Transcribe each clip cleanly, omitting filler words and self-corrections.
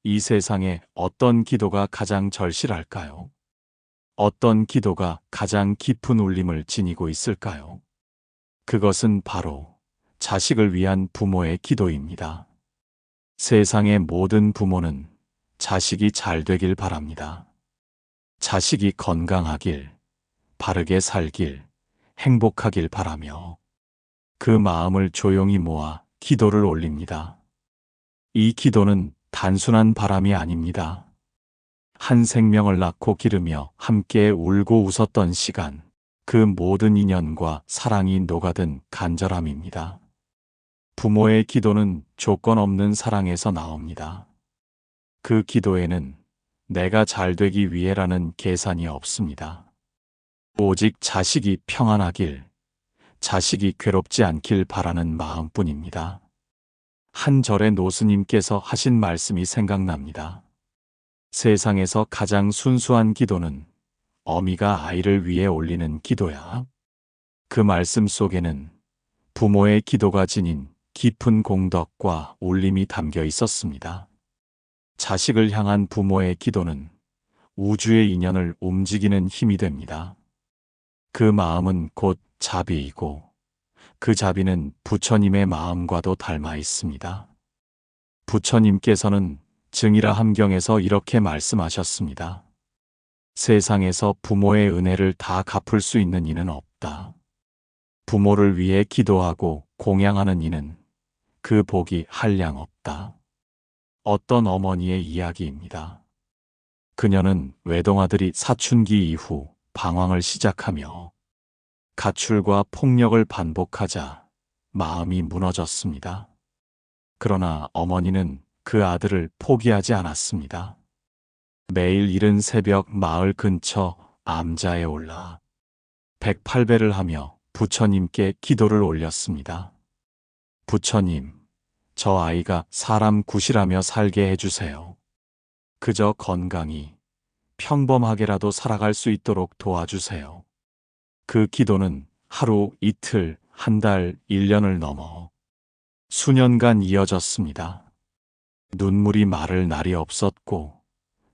이 세상에 어떤 기도가 가장 절실할까요? 어떤 기도가 가장 깊은 울림을 지니고 있을까요? 그것은 바로 자식을 위한 부모의 기도입니다. 세상의 모든 부모는 자식이 잘 되길 바랍니다. 자식이 건강하길, 바르게 살길, 행복하길 바라며 그 마음을 조용히 모아 기도를 올립니다. 이 기도는 단순한 바람이 아닙니다. 한 생명을 낳고 기르며 함께 울고 웃었던 시간, 그 모든 인연과 사랑이 녹아든 간절함입니다. 부모의 기도는 조건 없는 사랑에서 나옵니다. 그 기도에는 내가 잘 되기 위해라는 계산이 없습니다. 오직 자식이 평안하길, 자식이 괴롭지 않길 바라는 마음뿐입니다. 한 절의 노스님께서 하신 말씀이 생각납니다. 세상에서 가장 순수한 기도는 어미가 아이를 위해 올리는 기도야. 그 말씀 속에는 부모의 기도가 지닌 깊은 공덕과 울림이 담겨 있었습니다. 자식을 향한 부모의 기도는 우주의 인연을 움직이는 힘이 됩니다. 그 마음은 곧 자비이고 그 자비는 부처님의 마음과도 닮아 있습니다. 부처님께서는 증이라 함경에서 이렇게 말씀하셨습니다. 세상에서 부모의 은혜를 다 갚을 수 있는 이는 없다. 부모를 위해 기도하고 공양하는 이는 그 복이 한량 없다. 어떤 어머니의 이야기입니다. 그녀는 외동아들이 사춘기 이후 방황을 시작하며 가출과 폭력을 반복하자 마음이 무너졌습니다. 그러나 어머니는 그 아들을 포기하지 않았습니다. 매일 이른 새벽 마을 근처 암자에 올라 108배를 하며 부처님께 기도를 올렸습니다. 부처님, 저 아이가 사람 굿이라며 살게 해주세요. 그저 건강히, 평범하게라도 살아갈 수 있도록 도와주세요. 그 기도는 하루, 이틀, 한 달, 1년을 넘어 수년간 이어졌습니다. 눈물이 마를 날이 없었고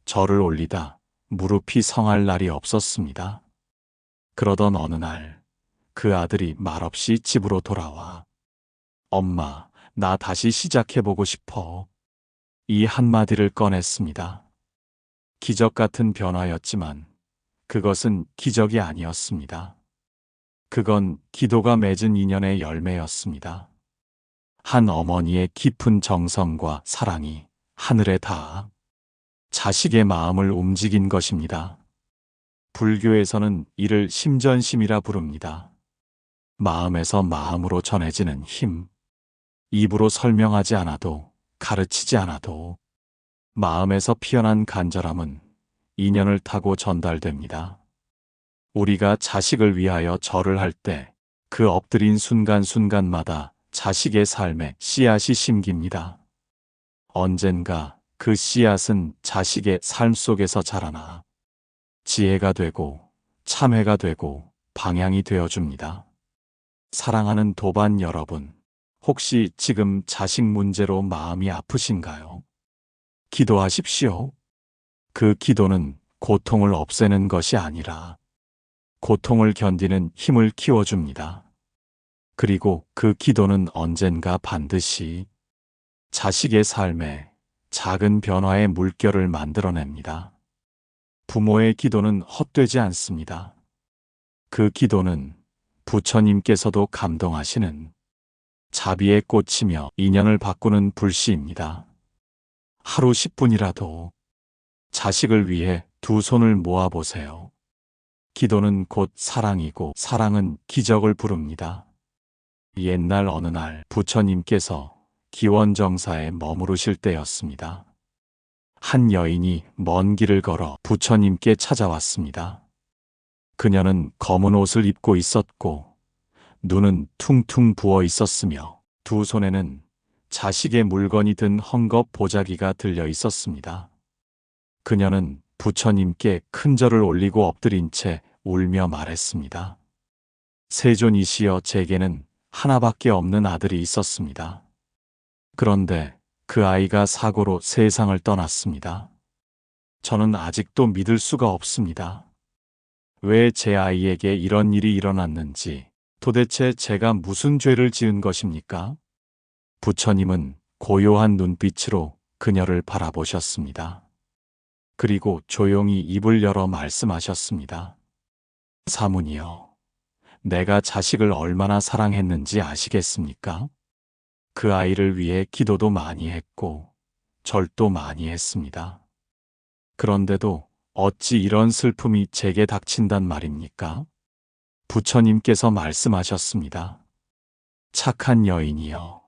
절을 올리다 무릎이 성할 날이 없었습니다. 그러던 어느 날 그 아들이 말없이 집으로 돌아와 엄마, 나 다시 시작해보고 싶어. 이 한마디를 꺼냈습니다. 기적 같은 변화였지만 그것은 기적이 아니었습니다. 그건 기도가 맺은 인연의 열매였습니다. 한 어머니의 깊은 정성과 사랑이 하늘에 닿아 자식의 마음을 움직인 것입니다. 불교에서는 이를 심전심이라 부릅니다. 마음에서 마음으로 전해지는 힘. 입으로 설명하지 않아도, 가르치지 않아도 마음에서 피어난 간절함은 인연을 타고 전달됩니다. 우리가 자식을 위하여 절을 할 때 그 엎드린 순간순간마다 자식의 삶에 씨앗이 심깁니다. 언젠가 그 씨앗은 자식의 삶 속에서 자라나 지혜가 되고 참회가 되고 방향이 되어줍니다. 사랑하는 도반 여러분, 혹시 지금 자식 문제로 마음이 아프신가요? 기도하십시오. 그 기도는 고통을 없애는 것이 아니라 고통을 견디는 힘을 키워줍니다. 그리고 그 기도는 언젠가 반드시 자식의 삶에 작은 변화의 물결을 만들어냅니다. 부모의 기도는 헛되지 않습니다. 그 기도는 부처님께서도 감동하시는 자비의 꽃이며 인연을 바꾸는 불씨입니다. 하루 10분이라도 자식을 위해 두 손을 모아보세요. 기도는 곧 사랑이고 사랑은 기적을 부릅니다. 옛날 어느 날 부처님께서 기원정사에 머무르실 때였습니다. 한 여인이 먼 길을 걸어 부처님께 찾아왔습니다. 그녀는 검은 옷을 입고 있었고 눈은 퉁퉁 부어 있었으며 두 손에는 자식의 물건이 든 헝겊 보자기가 들려 있었습니다. 그녀는 부처님께 큰 절을 올리고 엎드린 채 울며 말했습니다. 세존이시여, 제게는 하나밖에 없는 아들이 있었습니다. 그런데 그 아이가 사고로 세상을 떠났습니다. 저는 아직도 믿을 수가 없습니다. 왜 제 아이에게 이런 일이 일어났는지, 도대체 제가 무슨 죄를 지은 것입니까? 부처님은 고요한 눈빛으로 그녀를 바라보셨습니다. 그리고 조용히 입을 열어 말씀하셨습니다. 사문이여, 내가 자식을 얼마나 사랑했는지 아시겠습니까? 그 아이를 위해 기도도 많이 했고, 절도 많이 했습니다. 그런데도 어찌 이런 슬픔이 제게 닥친단 말입니까? 부처님께서 말씀하셨습니다. 착한 여인이여,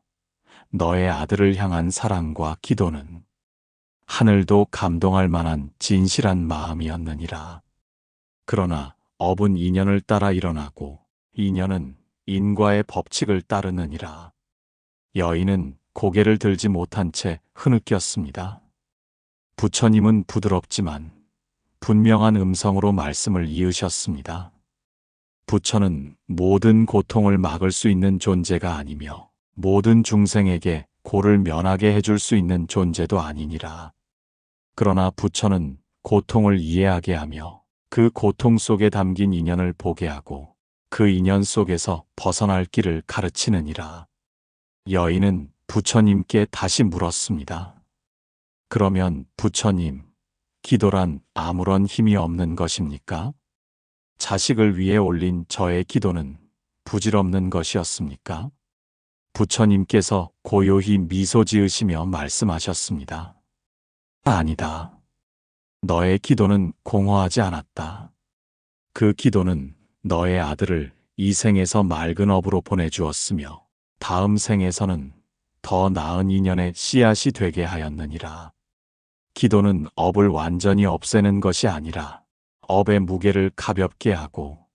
너의 아들을 향한 사랑과 기도는 하늘도 감동할 만한 진실한 마음이었느니라. 그러나 업은 인연을 따라 일어나고 인연은 인과의 법칙을 따르느니라. 여인은 고개를 들지 못한 채 흐느꼈습니다. 부처님은 부드럽지만 분명한 음성으로 말씀을 이으셨습니다. 부처는 모든 고통을 막을 수 있는 존재가 아니며 모든 중생에게 고를 면하게 해줄 수 있는 존재도 아니니라. 그러나 부처는 고통을 이해하게 하며 그 고통 속에 담긴 인연을 보게 하고 그 인연 속에서 벗어날 길을 가르치느니라. 여인은 부처님께 다시 물었습니다. 그러면 부처님, 기도란 아무런 힘이 없는 것입니까? 자식을 위해 올린 저의 기도는 부질없는 것이었습니까? 부처님께서 고요히 미소 지으시며 말씀하셨습니다. 아니다. 너의 기도는 공허하지 않았다. 그 기도는 너의 아들을 이 생에서 맑은 업으로 보내주었으며 다음 생에서는 더 나은 인연의 씨앗이 되게 하였느니라. 기도는 업을 완전히 없애는 것이 아니라 업의 무게를 가볍게 하고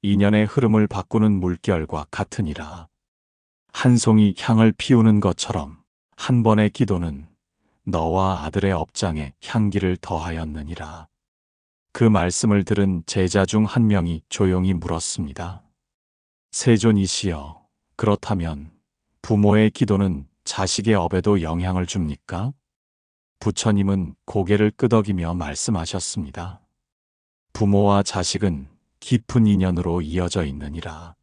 인연의 흐름을 바꾸는 물결과 같으니라. 한 송이 향을 피우는 것처럼 한 번의 기도는 너와 아들의 업장에 향기를 더하였느니라. 그 말씀을 들은 제자 중 한 명이 조용히 물었습니다. 세존이시여, 그렇다면 부모의 기도는 자식의 업에도 영향을 줍니까? 부처님은 고개를 끄덕이며 말씀하셨습니다. 부모와 자식은 깊은 인연으로 이어져 있느니라.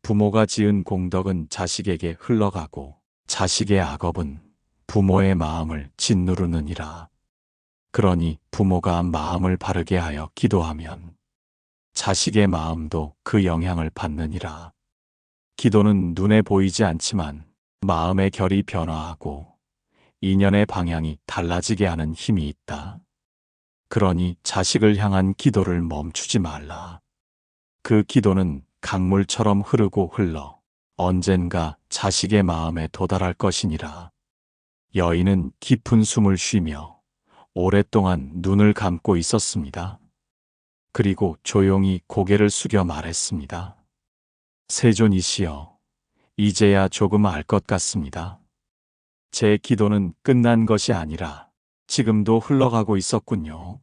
부모가 지은 공덕은 자식에게 흘러가고 자식의 악업은 부모의 마음을 짓누르느니라. 그러니 부모가 마음을 바르게 하여 기도하면 자식의 마음도 그 영향을 받느니라. 기도는 눈에 보이지 않지만 마음의 결이 변화하고 인연의 방향이 달라지게 하는 힘이 있다. 그러니 자식을 향한 기도를 멈추지 말라. 그 기도는 강물처럼 흐르고 흘러 언젠가 자식의 마음에 도달할 것이니라. 여인은 깊은 숨을 쉬며 오랫동안 눈을 감고 있었습니다. 그리고 조용히 고개를 숙여 말했습니다. 세존이시여, 이제야 조금 알 것 같습니다. 제 기도는 끝난 것이 아니라 지금도 흘러가고 있었군요.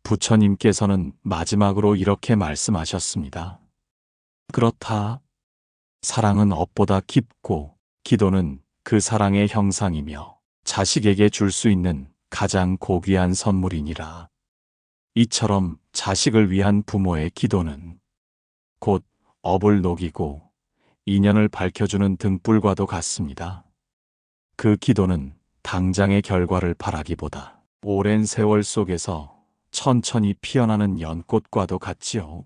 부처님께서는 마지막으로 이렇게 말씀하셨습니다. 그렇다. 사랑은 업보다 깊고 기도는 그 사랑의 형상이며 자식에게 줄 수 있는 가장 고귀한 선물이니라. 이처럼 자식을 위한 부모의 기도는 곧 업을 녹이고 인연을 밝혀주는 등불과도 같습니다. 그 기도는 당장의 결과를 바라기보다 오랜 세월 속에서 천천히 피어나는 연꽃과도 같지요.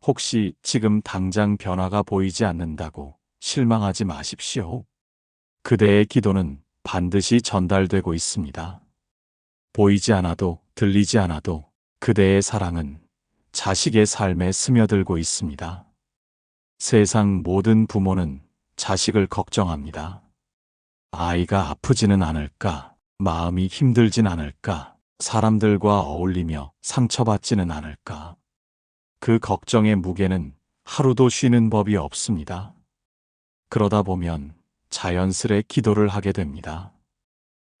혹시 지금 당장 변화가 보이지 않는다고 실망하지 마십시오. 그대의 기도는 반드시 전달되고 있습니다. 보이지 않아도 들리지 않아도 그대의 사랑은 자식의 삶에 스며들고 있습니다. 세상 모든 부모는 자식을 걱정합니다. 아이가 아프지는 않을까, 마음이 힘들진 않을까, 사람들과 어울리며 상처받지는 않을까. 그 걱정의 무게는 하루도 쉬는 법이 없습니다. 그러다 보면 자연스레 기도를 하게 됩니다.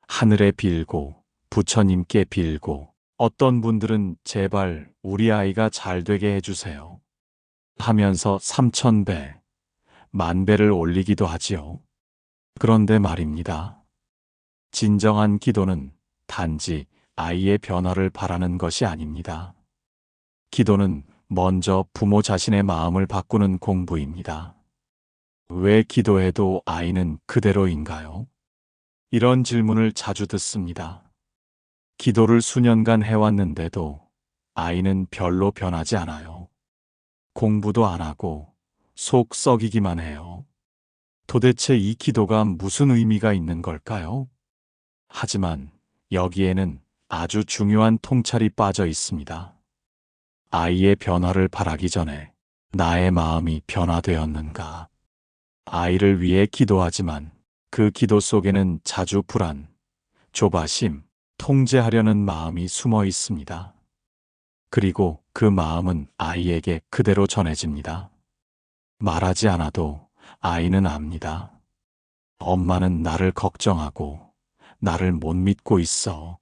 하늘에 빌고, 부처님께 빌고, 어떤 분들은 제발 우리 아이가 잘 되게 해주세요 하면서 3000배, 10,000배를 올리기도 하지요. 그런데 말입니다. 진정한 기도는 단지 아이의 변화를 바라는 것이 아닙니다. 기도는 먼저 부모 자신의 마음을 바꾸는 공부입니다. 왜 기도해도 아이는 그대로인가요? 이런 질문을 자주 듣습니다. 기도를 수년간 해왔는데도 아이는 별로 변하지 않아요. 공부도 안 하고 속 썩이기만 해요. 도대체 이 기도가 무슨 의미가 있는 걸까요? 하지만 여기에는 아주 중요한 통찰이 빠져 있습니다. 아이의 변화를 바라기 전에 나의 마음이 변화되었는가? 아이를 위해 기도하지만 그 기도 속에는 자주 불안, 조바심, 통제하려는 마음이 숨어 있습니다. 그리고 그 마음은 아이에게 그대로 전해집니다. 말하지 않아도 아이는 압니다. 엄마는 나를 걱정하고 나를 못 믿고 있어.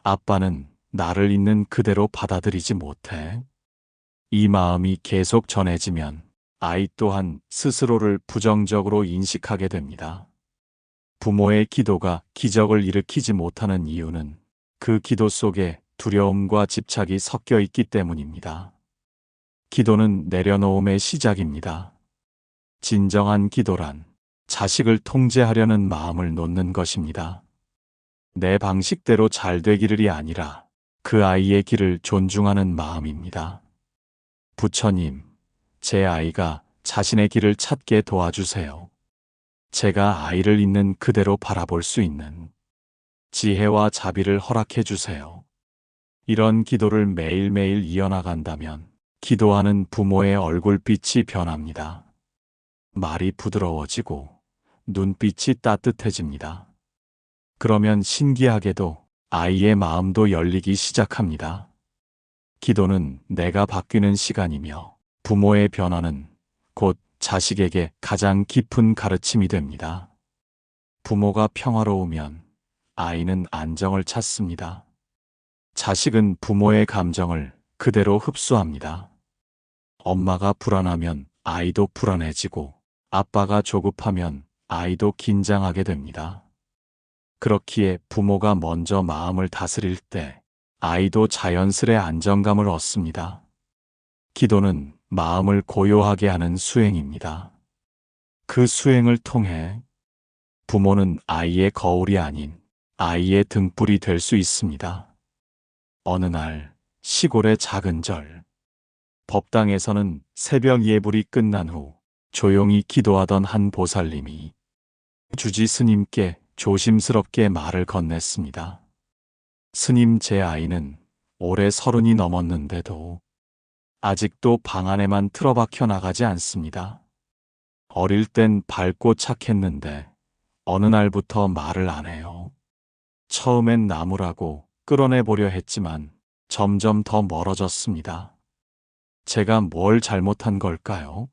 아빠는 나를 있는 그대로 받아들이지 못해. 이 마음이 계속 전해지면 아이 또한 스스로를 부정적으로 인식하게 됩니다. 부모의 기도가 기적을 일으키지 못하는 이유는 그 기도 속에 두려움과 집착이 섞여 있기 때문입니다. 기도는 내려놓음의 시작입니다. 진정한 기도란 자식을 통제하려는 마음을 놓는 것입니다. 내 방식대로 잘 되기를이 아니라 그 아이의 길을 존중하는 마음입니다. 부처님, 제 아이가 자신의 길을 찾게 도와주세요. 제가 아이를 있는 그대로 바라볼 수 있는 지혜와 자비를 허락해 주세요. 이런 기도를 매일매일 이어나간다면 기도하는 부모의 얼굴빛이 변합니다. 말이 부드러워지고 눈빛이 따뜻해집니다. 그러면 신기하게도 아이의 마음도 열리기 시작합니다. 기도는 내가 바뀌는 시간이며 부모의 변화는 곧 자식에게 가장 깊은 가르침이 됩니다. 부모가 평화로우면 아이는 안정을 찾습니다. 자식은 부모의 감정을 그대로 흡수합니다. 엄마가 불안하면 아이도 불안해지고 아빠가 조급하면 아이도 긴장하게 됩니다. 그렇기에 부모가 먼저 마음을 다스릴 때 아이도 자연스레 안정감을 얻습니다. 기도는 마음을 고요하게 하는 수행입니다. 그 수행을 통해 부모는 아이의 거울이 아닌 아이의 등불이 될 수 있습니다. 어느 날 시골의 작은 절, 법당에서는 새벽 예불이 끝난 후 조용히 기도하던 한 보살님이 주지 스님께 조심스럽게 말을 건넸습니다. 스님, 제 아이는 올해 30이 넘었는데도 아직도 방 안에만 틀어박혀 나가지 않습니다. 어릴 땐 밝고 착했는데 어느 날부터 말을 안 해요. 처음엔 나무라고 끌어내보려 했지만 점점 더 멀어졌습니다. 제가 뭘 잘못한 걸까요?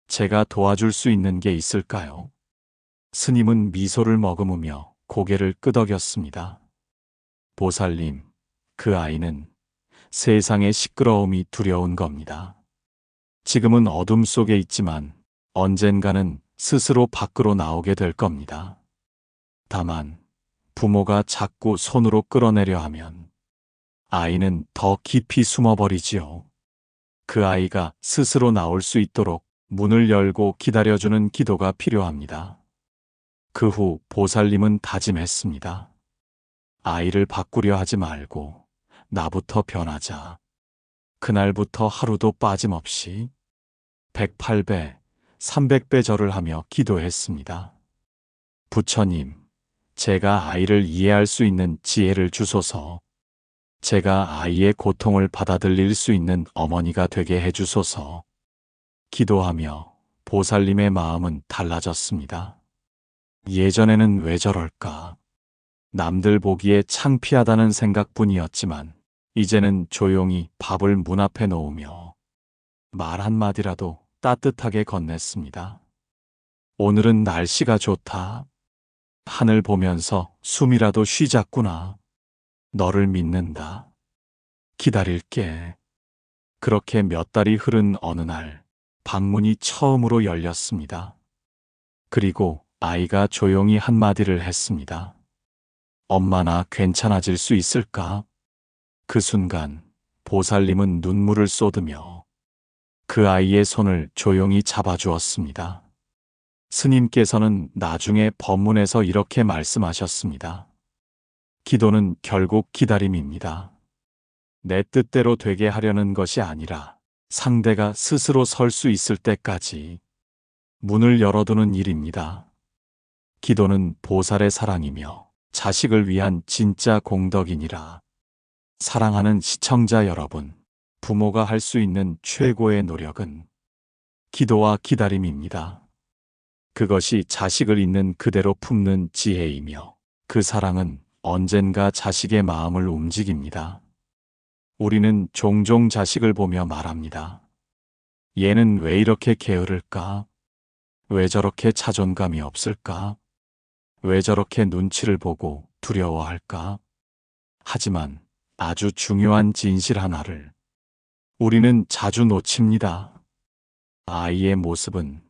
제가 도와줄 수 있는 게 있을까요? 스님은 미소를 머금으며 고개를 끄덕였습니다. 보살님, 그 아이는 세상의 시끄러움이 두려운 겁니다. 지금은 어둠 속에 있지만 언젠가는 스스로 밖으로 나오게 될 겁니다. 다만 부모가 자꾸 손으로 끌어내려 하면 아이는 더 깊이 숨어버리지요. 그 아이가 스스로 나올 수 있도록 문을 열고 기다려주는 기도가 필요합니다. 그 후 보살님은 다짐했습니다. 아이를 바꾸려 하지 말고 나부터 변하자. 그날부터 하루도 빠짐없이 108배, 300배 절을 하며 기도했습니다. 부처님, 제가 아이를 이해할 수 있는 지혜를 주소서. 제가 아이의 고통을 받아들일 수 있는 어머니가 되게 해주소서. 기도하며 보살님의 마음은 달라졌습니다. 예전에는 왜 저럴까? 남들 보기에 창피하다는 생각뿐이었지만 이제는 조용히 밥을 문 앞에 놓으며 말 한마디라도 따뜻하게 건넸습니다. 오늘은 날씨가 좋다. 하늘 보면서 숨이라도 쉬자꾸나. 너를 믿는다. 기다릴게. 그렇게 몇 달이 흐른 어느 날 방문이 처음으로 열렸습니다. 그리고 아이가 조용히 한마디를 했습니다. 엄마 나 괜찮아질 수 있을까? 그 순간 보살님은 눈물을 쏟으며 그 아이의 손을 조용히 잡아주었습니다. 스님께서는 나중에 법문에서 이렇게 말씀하셨습니다. 기도는 결국 기다림입니다. 내 뜻대로 되게 하려는 것이 아니라 상대가 스스로 설 수 있을 때까지 문을 열어두는 일입니다. 기도는 보살의 사랑이며 자식을 위한 진짜 공덕이니라. 사랑하는 시청자 여러분, 부모가 할 수 있는 최고의 노력은 기도와 기다림입니다. 그것이 자식을 있는 그대로 품는 지혜이며 그 사랑은 언젠가 자식의 마음을 움직입니다. 우리는 종종 자식을 보며 말합니다. 얘는 왜 이렇게 게으를까? 왜 저렇게 자존감이 없을까? 왜 저렇게 눈치를 보고 두려워할까? 하지만 아주 중요한 진실 하나를 우리는 자주 놓칩니다. 아이의 모습은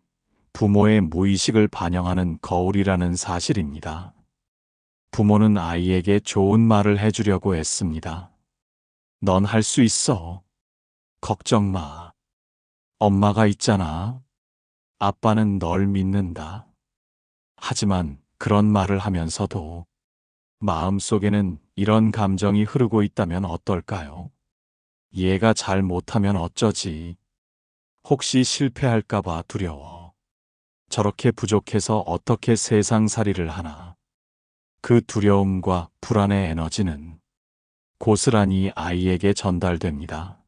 부모의 무의식을 반영하는 거울이라는 사실입니다. 부모는 아이에게 좋은 말을 해주려고 애씁니다. 넌 할 수 있어. 걱정 마. 엄마가 있잖아. 아빠는 널 믿는다. 하지만 그런 말을 하면서도 마음속에는 이런 감정이 흐르고 있다면 어떨까요? 얘가 잘 못하면 어쩌지? 혹시 실패할까봐 두려워. 저렇게 부족해서 어떻게 세상살이를 하나. 그 두려움과 불안의 에너지는 고스란히 아이에게 전달됩니다.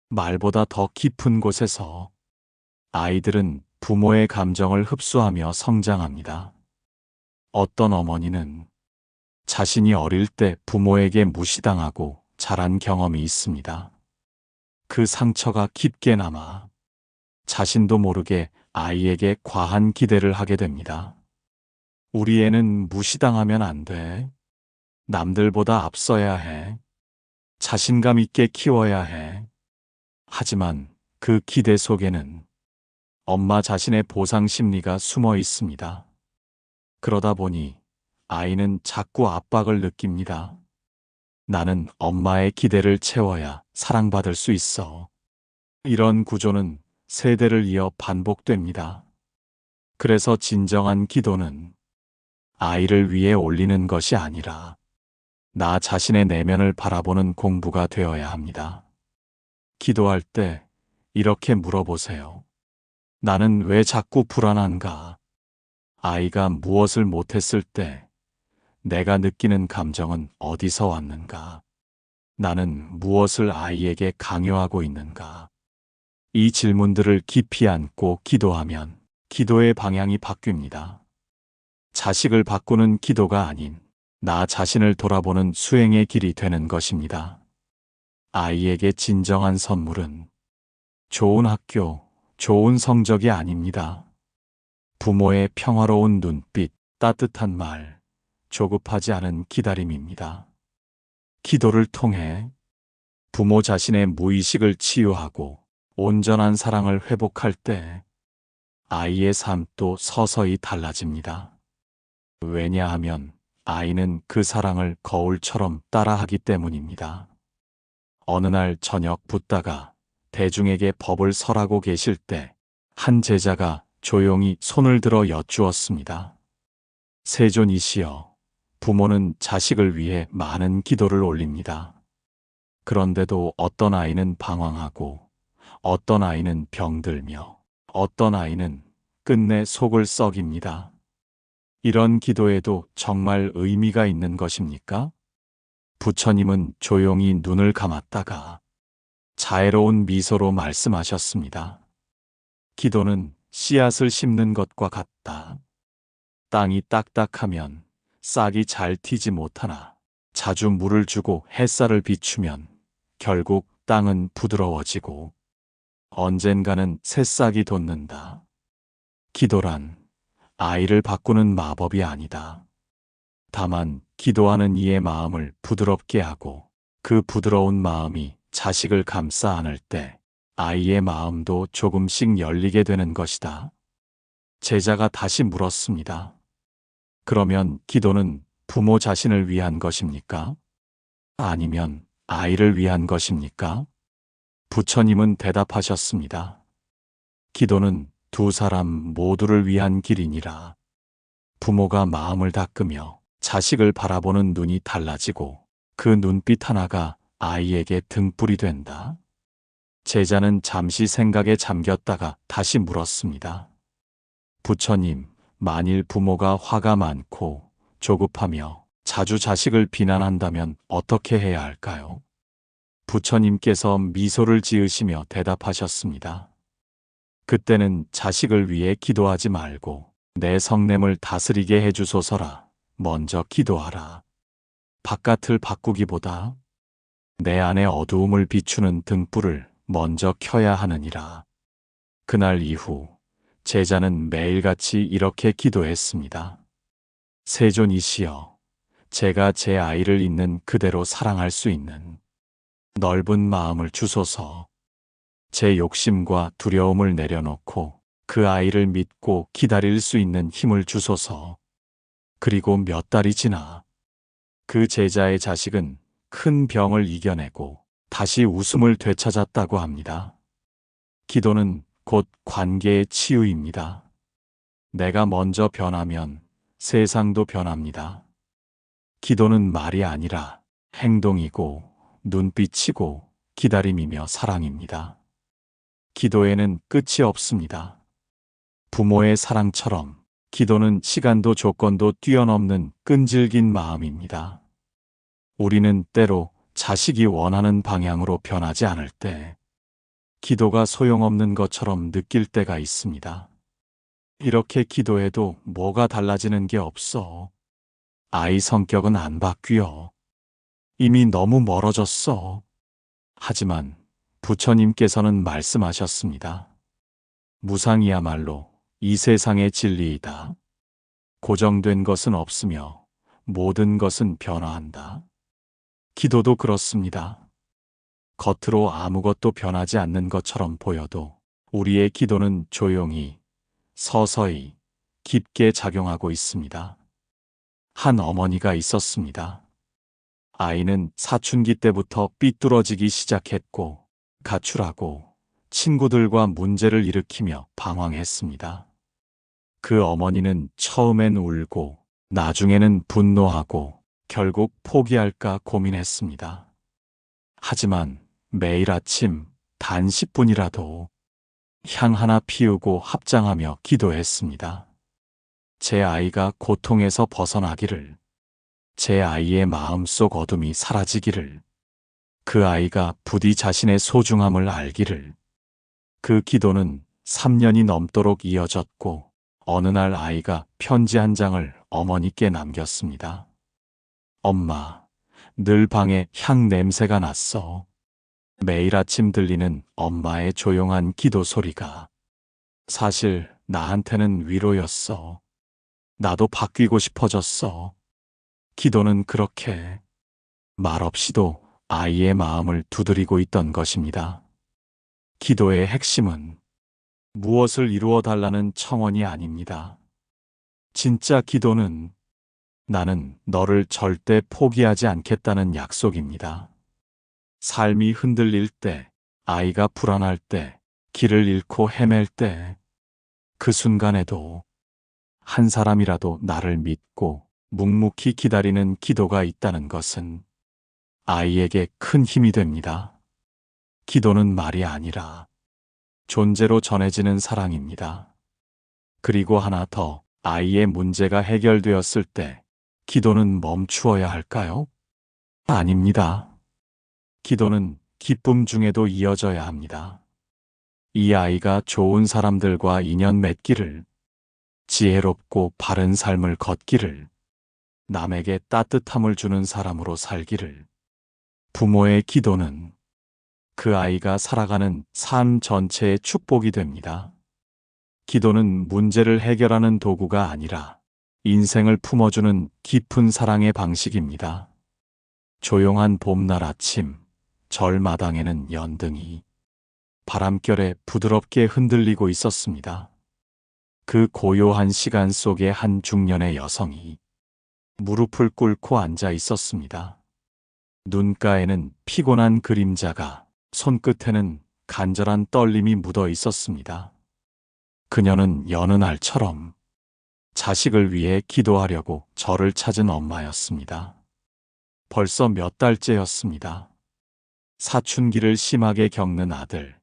말보다 더 깊은 곳에서 아이들은 부모의 감정을 흡수하며 성장합니다. 어떤 어머니는 자신이 어릴 때 부모에게 무시당하고 자란 경험이 있습니다. 그 상처가 깊게 남아 자신도 모르게 아이에게 과한 기대를 하게 됩니다. 우리 애는 무시당하면 안 돼. 남들보다 앞서야 해. 자신감 있게 키워야 해. 하지만 그 기대 속에는 엄마 자신의 보상 심리가 숨어 있습니다. 그러다 보니 아이는 자꾸 압박을 느낍니다. 나는 엄마의 기대를 채워야 사랑받을 수 있어. 이런 구조는 세대를 이어 반복됩니다. 그래서 진정한 기도는 아이를 위해 올리는 것이 아니라 나 자신의 내면을 바라보는 공부가 되어야 합니다. 기도할 때 이렇게 물어보세요. 나는 왜 자꾸 불안한가? 아이가 무엇을 못했을 때 내가 느끼는 감정은 어디서 왔는가? 나는 무엇을 아이에게 강요하고 있는가? 이 질문들을 깊이 안고 기도하면 기도의 방향이 바뀝니다. 자식을 바꾸는 기도가 아닌 나 자신을 돌아보는 수행의 길이 되는 것입니다. 아이에게 진정한 선물은 좋은 학교, 좋은 성적이 아닙니다. 부모의 평화로운 눈빛, 따뜻한 말, 조급하지 않은 기다림입니다. 기도를 통해 부모 자신의 무의식을 치유하고 온전한 사랑을 회복할 때 아이의 삶도 서서히 달라집니다. 왜냐하면 아이는 그 사랑을 거울처럼 따라하기 때문입니다. 어느 날 저녁 붓다가 대중에게 법을 설하고 계실 때 한 제자가 조용히 손을 들어 여쭈었습니다. 세존이시여, 부모는 자식을 위해 많은 기도를 올립니다. 그런데도 어떤 아이는 방황하고 어떤 아이는 병들며 어떤 아이는 끝내 속을 썩입니다. 이런 기도에도 정말 의미가 있는 것입니까? 부처님은 조용히 눈을 감았다가 자애로운 미소로 말씀하셨습니다. 기도는 씨앗을 심는 것과 같다. 땅이 딱딱하면 싹이 잘 튀지 못하나 자주 물을 주고 햇살을 비추면 결국 땅은 부드러워지고 언젠가는 새싹이 돋는다. 기도란 아이를 바꾸는 마법이 아니다. 다만 기도하는 이의 마음을 부드럽게 하고 그 부드러운 마음이 자식을 감싸 안을 때 아이의 마음도 조금씩 열리게 되는 것이다. 제자가 다시 물었습니다. 그러면 기도는 부모 자신을 위한 것입니까? 아니면 아이를 위한 것입니까? 부처님은 대답하셨습니다. 기도는 두 사람 모두를 위한 길이니라. 부모가 마음을 닦으며 자식을 바라보는 눈이 달라지고 그 눈빛 하나가 아이에게 등불이 된다. 제자는 잠시 생각에 잠겼다가 다시 물었습니다. 부처님, 만일 부모가 화가 많고 조급하며 자주 자식을 비난한다면 어떻게 해야 할까요? 부처님께서 미소를 지으시며 대답하셨습니다. 그때는 자식을 위해 기도하지 말고 내 성냄을 다스리게 해주소서라. 먼저 기도하라. 바깥을 바꾸기보다 내 안의 어두움을 비추는 등불을 먼저 켜야 하느니라. 그날 이후 제자는 매일같이 이렇게 기도했습니다. 세존이시여, 제가 제 아이를 있는 그대로 사랑할 수 있는 넓은 마음을 주소서. 제 욕심과 두려움을 내려놓고 그 아이를 믿고 기다릴 수 있는 힘을 주소서. 그리고 몇 달이 지나 그 제자의 자식은 큰 병을 이겨내고 다시 웃음을 되찾았다고 합니다. 기도는 곧 관계의 치유입니다. 내가 먼저 변하면 세상도 변합니다. 기도는 말이 아니라 행동이고 눈빛이고 기다림이며 사랑입니다. 기도에는 끝이 없습니다. 부모의 사랑처럼 기도는 시간도 조건도 뛰어넘는 끈질긴 마음입니다. 우리는 때로 자식이 원하는 방향으로 변하지 않을 때 기도가 소용없는 것처럼 느낄 때가 있습니다. 이렇게 기도해도 뭐가 달라지는 게 없어. 아이 성격은 안 바뀌어. 이미 너무 멀어졌어. 하지만 부처님께서는 말씀하셨습니다. 무상이야말로 이 세상의 진리이다. 고정된 것은 없으며 모든 것은 변화한다. 기도도 그렇습니다. 겉으로 아무것도 변하지 않는 것처럼 보여도 우리의 기도는 조용히, 서서히, 깊게 작용하고 있습니다. 한 어머니가 있었습니다. 아이는 사춘기 때부터 삐뚤어지기 시작했고 가출하고 친구들과 문제를 일으키며 방황했습니다. 그 어머니는 처음엔 울고 나중에는 분노하고 결국 포기할까 고민했습니다. 하지만 매일 아침 단 10분이라도 향 하나 피우고 합장하며 기도했습니다. 제 아이가 고통에서 벗어나기를, 제 아이의 마음속 어둠이 사라지기를, 그 아이가 부디 자신의 소중함을 알기를. 그 기도는 3년이 넘도록 이어졌고 어느 날 아이가 편지 한 장을 어머니께 남겼습니다. 엄마, 늘 방에 향 냄새가 났어. 매일 아침 들리는 엄마의 조용한 기도 소리가 사실 나한테는 위로였어. 나도 바뀌고 싶어졌어. 기도는 그렇게 말없이도 아이의 마음을 두드리고 있던 것입니다. 기도의 핵심은 무엇을 이루어 달라는 청원이 아닙니다. 진짜 기도는 나는 너를 절대 포기하지 않겠다는 약속입니다. 삶이 흔들릴 때, 아이가 불안할 때, 길을 잃고 헤맬 때, 그 순간에도 한 사람이라도 나를 믿고 묵묵히 기다리는 기도가 있다는 것은 아이에게 큰 힘이 됩니다. 기도는 말이 아니라 존재로 전해지는 사랑입니다. 그리고 하나 더, 아이의 문제가 해결되었을 때 기도는 멈추어야 할까요? 아닙니다. 기도는 기쁨 중에도 이어져야 합니다. 이 아이가 좋은 사람들과 인연 맺기를, 지혜롭고 바른 삶을 걷기를, 남에게 따뜻함을 주는 사람으로 살기를. 부모의 기도는 그 아이가 살아가는 삶 전체의 축복이 됩니다. 기도는 문제를 해결하는 도구가 아니라 인생을 품어주는 깊은 사랑의 방식입니다. 조용한 봄날 아침, 절마당에는 연등이 바람결에 부드럽게 흔들리고 있었습니다. 그 고요한 시간 속에 한 중년의 여성이 무릎을 꿇고 앉아 있었습니다. 눈가에는 피곤한 그림자가, 손끝에는 간절한 떨림이 묻어 있었습니다. 그녀는 여느 날처럼 자식을 위해 기도하려고 저를 찾은 엄마였습니다. 벌써 몇 달째였습니다. 사춘기를 심하게 겪는 아들,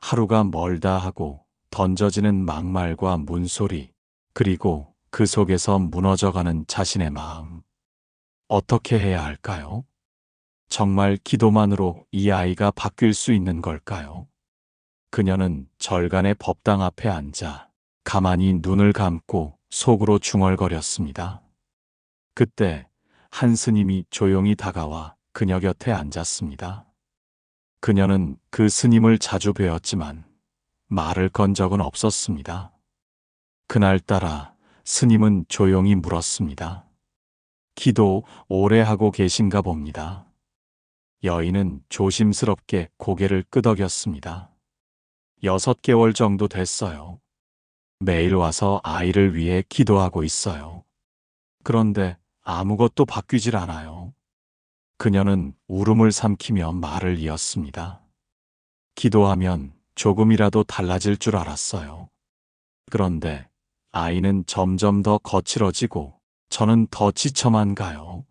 하루가 멀다 하고 던져지는 막말과 문소리, 그리고 그 속에서 무너져가는 자신의 마음. 어떻게 해야 할까요? 정말 기도만으로 이 아이가 바뀔 수 있는 걸까요? 그녀는 절간의 법당 앞에 앉아 가만히 눈을 감고 속으로 중얼거렸습니다. 그때 한 스님이 조용히 다가와 그녀 곁에 앉았습니다. 그녀는 그 스님을 자주 뵈었지만 말을 건 적은 없었습니다. 그날따라 스님은 조용히 물었습니다. 기도 오래 하고 계신가 봅니다. 여인은 조심스럽게 고개를 끄덕였습니다. 6개월 정도 됐어요. 매일 와서 아이를 위해 기도하고 있어요. 그런데 아무것도 바뀌질 않아요. 그녀는 울음을 삼키며 말을 이었습니다. 기도하면 조금이라도 달라질 줄 알았어요. 그런데 아이는 점점 더 거칠어지고 저는 더 지쳐만 가요.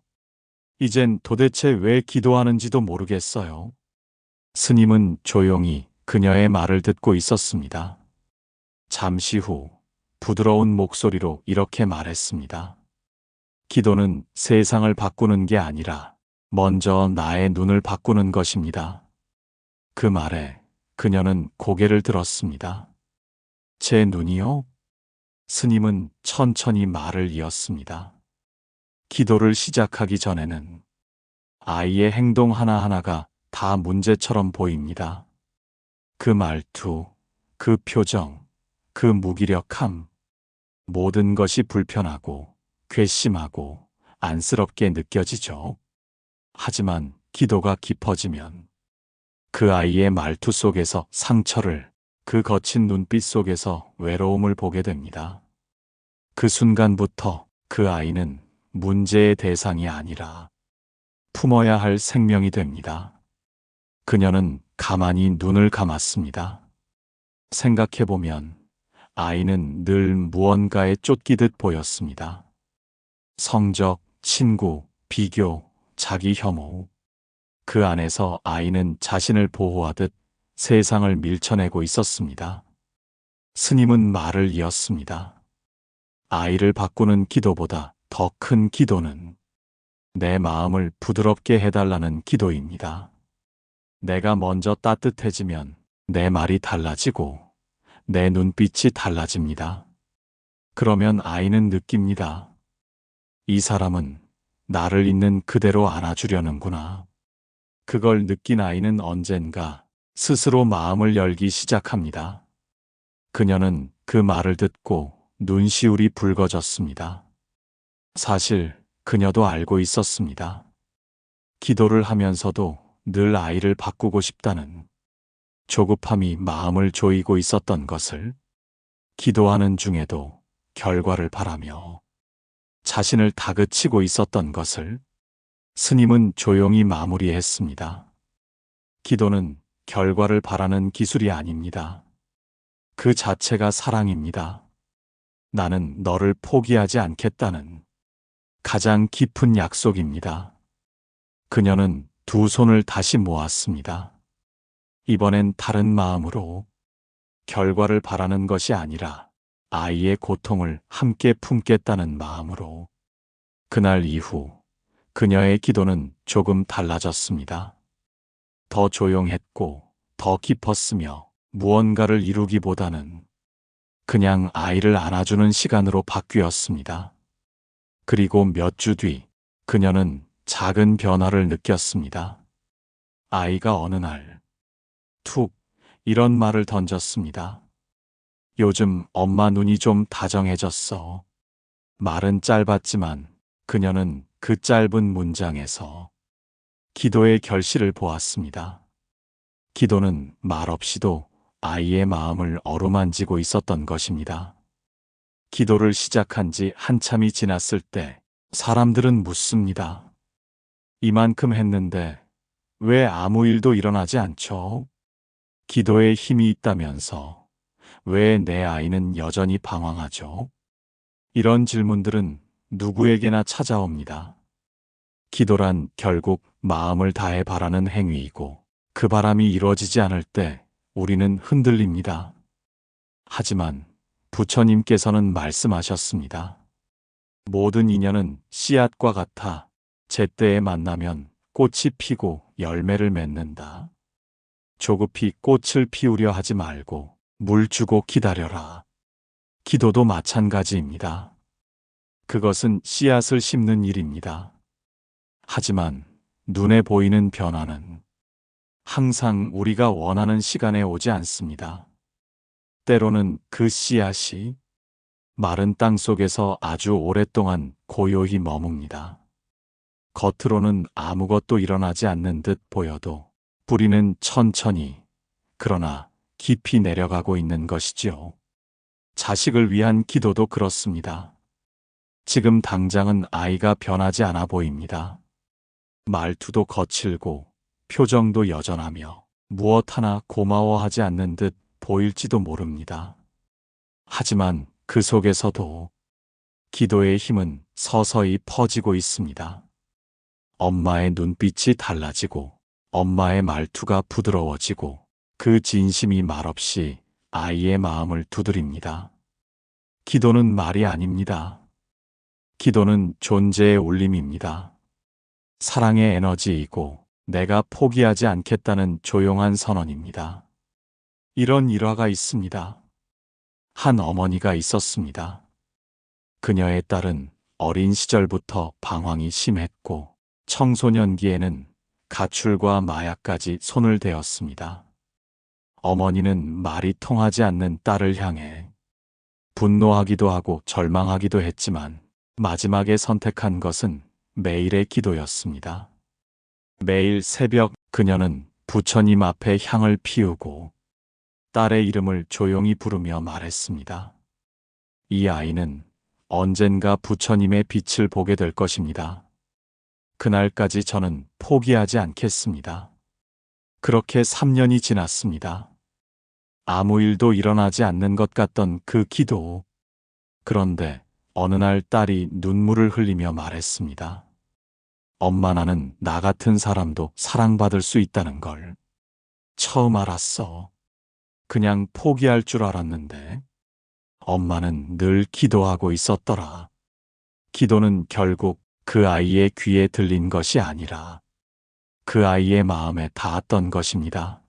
이젠 도대체 왜 기도하는지도 모르겠어요. 스님은 조용히 그녀의 말을 듣고 있었습니다. 잠시 후 부드러운 목소리로 이렇게 말했습니다. 기도는 세상을 바꾸는 게 아니라 먼저 나의 눈을 바꾸는 것입니다. 그 말에 그녀는 고개를 들었습니다. 제 눈이요? 스님은 천천히 말을 이었습니다. 기도를 시작하기 전에는 아이의 행동 하나하나가 다 문제처럼 보입니다. 그 말투, 그 표정, 그 무기력함, 모든 것이 불편하고 괘씸하고 안쓰럽게 느껴지죠. 하지만 기도가 깊어지면 그 아이의 말투 속에서 상처를, 그 거친 눈빛 속에서 외로움을 보게 됩니다. 그 순간부터 그 아이는 문제의 대상이 아니라 품어야 할 생명이 됩니다. 그녀는 가만히 눈을 감았습니다. 생각해보면 아이는 늘 무언가에 쫓기듯 보였습니다. 성적, 친구, 비교, 자기 혐오. 그 안에서 아이는 자신을 보호하듯 세상을 밀쳐내고 있었습니다. 스님은 말을 이었습니다. 아이를 바꾸는 기도보다 더 큰 기도는 내 마음을 부드럽게 해달라는 기도입니다. 내가 먼저 따뜻해지면 내 말이 달라지고 내 눈빛이 달라집니다. 그러면 아이는 느낍니다. 이 사람은 나를 있는 그대로 안아주려는구나. 그걸 느낀 아이는 언젠가 스스로 마음을 열기 시작합니다. 그녀는 그 말을 듣고 눈시울이 붉어졌습니다. 사실 그녀도 알고 있었습니다. 기도를 하면서도 늘 아이를 바꾸고 싶다는 조급함이 마음을 조이고 있었던 것을, 기도하는 중에도 결과를 바라며 자신을 다그치고 있었던 것을. 스님은 조용히 마무리했습니다. 기도는 결과를 바라는 기술이 아닙니다. 그 자체가 사랑입니다. 나는 너를 포기하지 않겠다는 가장 깊은 약속입니다. 그녀는 두 손을 다시 모았습니다. 이번엔 다른 마음으로, 결과를 바라는 것이 아니라 아이의 고통을 함께 품겠다는 마음으로. 그날 이후 그녀의 기도는 조금 달라졌습니다. 더 조용했고 더 깊었으며 무언가를 이루기보다는 그냥 아이를 안아주는 시간으로 바뀌었습니다. 그리고 몇 주 뒤 그녀는 작은 변화를 느꼈습니다. 아이가 어느 날 툭 이런 말을 던졌습니다. 요즘 엄마 눈이 좀 다정해졌어. 말은 짧았지만 그녀는 그 짧은 문장에서 기도의 결실을 보았습니다. 기도는 말없이도 아이의 마음을 어루만지고 있었던 것입니다. 기도를 시작한 지 한참이 지났을 때 사람들은 묻습니다. 이만큼 했는데 왜 아무 일도 일어나지 않죠? 기도에 힘이 있다면서 왜 내 아이는 여전히 방황하죠? 이런 질문들은 누구에게나 찾아옵니다. 기도란 결국 마음을 다해 바라는 행위이고 그 바람이 이루어지지 않을 때 우리는 흔들립니다. 하지만 부처님께서는 말씀하셨습니다. 모든 인연은 씨앗과 같아 제때에 만나면 꽃이 피고 열매를 맺는다. 조급히 꽃을 피우려 하지 말고 물 주고 기다려라. 기도도 마찬가지입니다. 그것은 씨앗을 심는 일입니다. 하지만 눈에 보이는 변화는 항상 우리가 원하는 시간에 오지 않습니다. 때로는 그 씨앗이 마른 땅 속에서 아주 오랫동안 고요히 머뭅니다. 겉으로는 아무것도 일어나지 않는 듯 보여도 뿌리는 천천히 그러나 깊이 내려가고 있는 것이지요. 자식을 위한 기도도 그렇습니다. 지금 당장은 아이가 변하지 않아 보입니다. 말투도 거칠고 표정도 여전하며 무엇 하나 고마워하지 않는 듯 보일지도 모릅니다. 하지만 그 속에서도 기도의 힘은 서서히 퍼지고 있습니다. 엄마의 눈빛이 달라지고 엄마의 말투가 부드러워지고 그 진심이 말없이 아이의 마음을 두드립니다. 기도는 말이 아닙니다. 기도는 존재의 울림입니다. 사랑의 에너지이고 내가 포기하지 않겠다는 조용한 선언입니다. 이런 일화가 있습니다. 한 어머니가 있었습니다. 그녀의 딸은 어린 시절부터 방황이 심했고 청소년기에는 가출과 마약까지 손을 대었습니다. 어머니는 말이 통하지 않는 딸을 향해 분노하기도 하고 절망하기도 했지만 마지막에 선택한 것은 매일의 기도였습니다. 매일 새벽 그녀는 부처님 앞에 향을 피우고 딸의 이름을 조용히 부르며 말했습니다. 이 아이는 언젠가 부처님의 빛을 보게 될 것입니다. 그날까지 저는 포기하지 않겠습니다. 그렇게 3년이 지났습니다. 아무 일도 일어나지 않는 것 같던 그 기도. 그런데 어느 날 딸이 눈물을 흘리며 말했습니다. 엄마, 나는 나 같은 사람도 사랑받을 수 있다는 걸 처음 알았어. 그냥 포기할 줄 알았는데 엄마는 늘 기도하고 있었더라. 기도는 결국 그 아이의 귀에 들린 것이 아니라 그 아이의 마음에 닿았던 것입니다.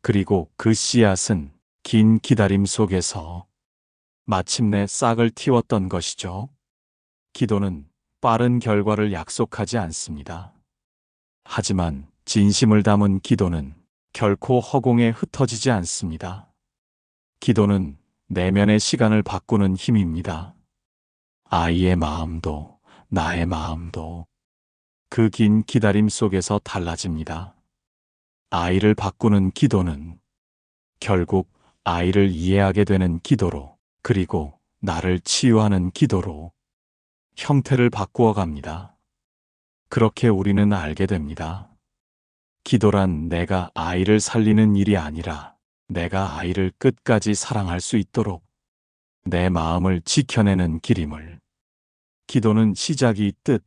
그리고 그 씨앗은 긴 기다림 속에서 마침내 싹을 틔웠던 것이죠. 기도는 빠른 결과를 약속하지 않습니다. 하지만 진심을 담은 기도는 결코 허공에 흩어지지 않습니다. 기도는 내면의 시간을 바꾸는 힘입니다. 아이의 마음도 나의 마음도 그 긴 기다림 속에서 달라집니다. 아이를 바꾸는 기도는 결국 아이를 이해하게 되는 기도로, 그리고 나를 치유하는 기도로 형태를 바꾸어 갑니다. 그렇게 우리는 알게 됩니다. 기도란 내가 아이를 살리는 일이 아니라 내가 아이를 끝까지 사랑할 수 있도록 내 마음을 지켜내는 길임을. 기도는 시작이 있듯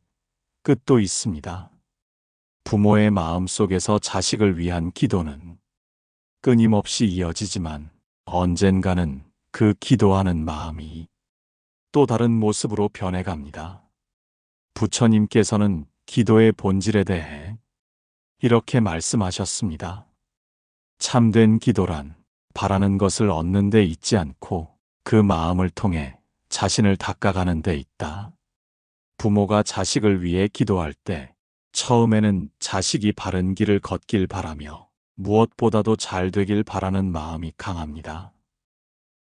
끝도 있습니다. 부모의 마음 속에서 자식을 위한 기도는 끊임없이 이어지지만 언젠가는 그 기도하는 마음이 또 다른 모습으로 변해갑니다. 부처님께서는 기도의 본질에 대해 이렇게 말씀하셨습니다. 참된 기도란 바라는 것을 얻는 데 있지 않고 그 마음을 통해 자신을 닦아가는 데 있다. 부모가 자식을 위해 기도할 때 처음에는 자식이 바른 길을 걷길 바라며 무엇보다도 잘 되길 바라는 마음이 강합니다.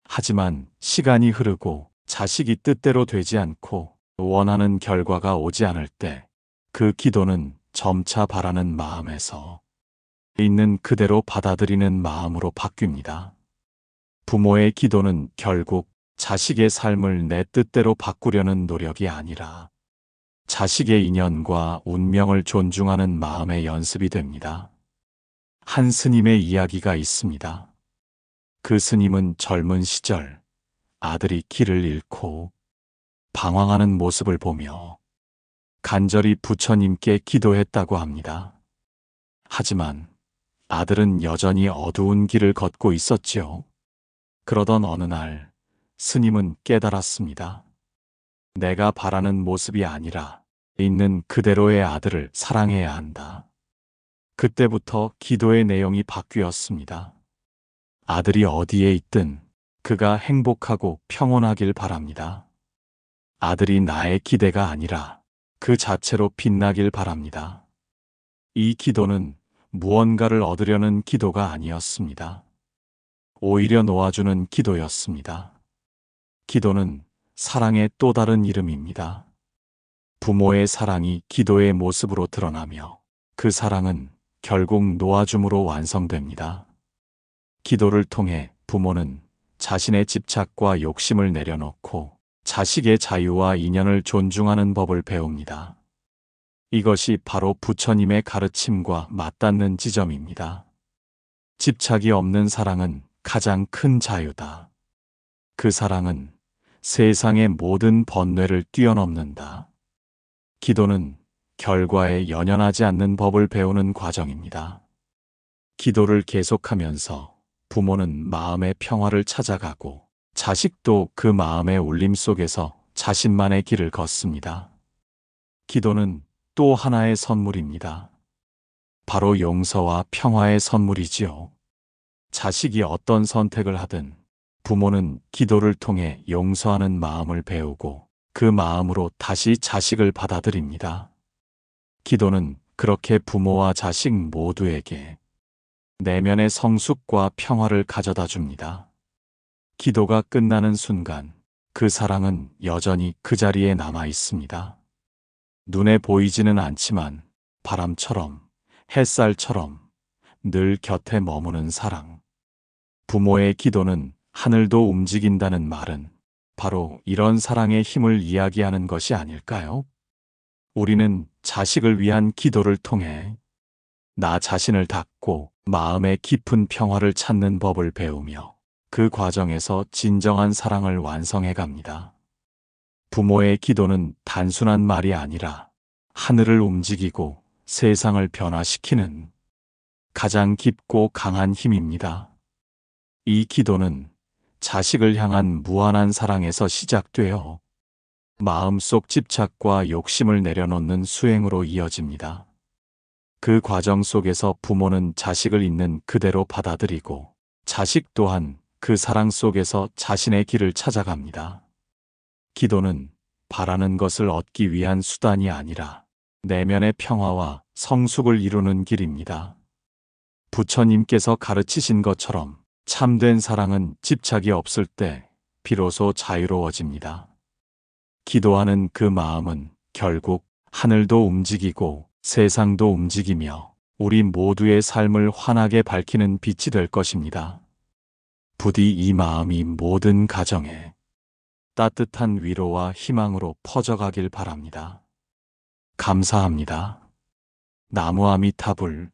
하지만 시간이 흐르고 자식이 뜻대로 되지 않고 원하는 결과가 오지 않을 때 그 기도는 점차 바라는 마음에서 있는 그대로 받아들이는 마음으로 바뀝니다. 부모의 기도는 결국 자식의 삶을 내 뜻대로 바꾸려는 노력이 아니라 자식의 인연과 운명을 존중하는 마음의 연습이 됩니다. 한 스님의 이야기가 있습니다. 그 스님은 젊은 시절 아들이 길을 잃고 방황하는 모습을 보며 간절히 부처님께 기도했다고 합니다. 하지만 아들은 여전히 어두운 길을 걷고 있었지요. 그러던 어느 날 스님은 깨달았습니다. 내가 바라는 모습이 아니라 있는 그대로의 아들을 사랑해야 한다. 그때부터 기도의 내용이 바뀌었습니다. 아들이 어디에 있든 그가 행복하고 평온하길 바랍니다. 아들이 나의 기대가 아니라 그 자체로 빛나길 바랍니다. 이 기도는 무언가를 얻으려는 기도가 아니었습니다. 오히려 놓아주는 기도였습니다. 기도는 사랑의 또 다른 이름입니다. 부모의 사랑이 기도의 모습으로 드러나며 그 사랑은 결국 놓아줌으로 완성됩니다. 기도를 통해 부모는 자신의 집착과 욕심을 내려놓고 자식의 자유와 인연을 존중하는 법을 배웁니다. 이것이 바로 부처님의 가르침과 맞닿는 지점입니다. 집착이 없는 사랑은 가장 큰 자유다. 그 사랑은 세상의 모든 번뇌를 뛰어넘는다. 기도는 결과에 연연하지 않는 법을 배우는 과정입니다. 기도를 계속하면서 부모는 마음의 평화를 찾아가고 자식도 그 마음의 울림 속에서 자신만의 길을 걷습니다. 기도는 또 하나의 선물입니다. 바로 용서와 평화의 선물이지요. 자식이 어떤 선택을 하든 부모는 기도를 통해 용서하는 마음을 배우고 그 마음으로 다시 자식을 받아들입니다. 기도는 그렇게 부모와 자식 모두에게 내면의 성숙과 평화를 가져다 줍니다. 기도가 끝나는 순간 그 사랑은 여전히 그 자리에 남아 있습니다. 눈에 보이지는 않지만 바람처럼 햇살처럼 늘 곁에 머무는 사랑. 부모의 기도는 하늘도 움직인다는 말은 바로 이런 사랑의 힘을 이야기하는 것이 아닐까요? 우리는 자식을 위한 기도를 통해 나 자신을 닫고 마음의 깊은 평화를 찾는 법을 배우며 그 과정에서 진정한 사랑을 완성해 갑니다. 부모의 기도는 단순한 말이 아니라 하늘을 움직이고 세상을 변화시키는 가장 깊고 강한 힘입니다. 이 기도는 자식을 향한 무한한 사랑에서 시작되어 마음속 집착과 욕심을 내려놓는 수행으로 이어집니다. 그 과정 속에서 부모는 자식을 있는 그대로 받아들이고 자식 또한 그 사랑 속에서 자신의 길을 찾아갑니다. 기도는 바라는 것을 얻기 위한 수단이 아니라 내면의 평화와 성숙을 이루는 길입니다. 부처님께서 가르치신 것처럼 참된 사랑은 집착이 없을 때 비로소 자유로워집니다. 기도하는 그 마음은 결국 하늘도 움직이고 세상도 움직이며 우리 모두의 삶을 환하게 밝히는 빛이 될 것입니다. 부디 이 마음이 모든 가정에 따뜻한 위로와 희망으로 퍼져가길 바랍니다. 감사합니다. 나무 아미타불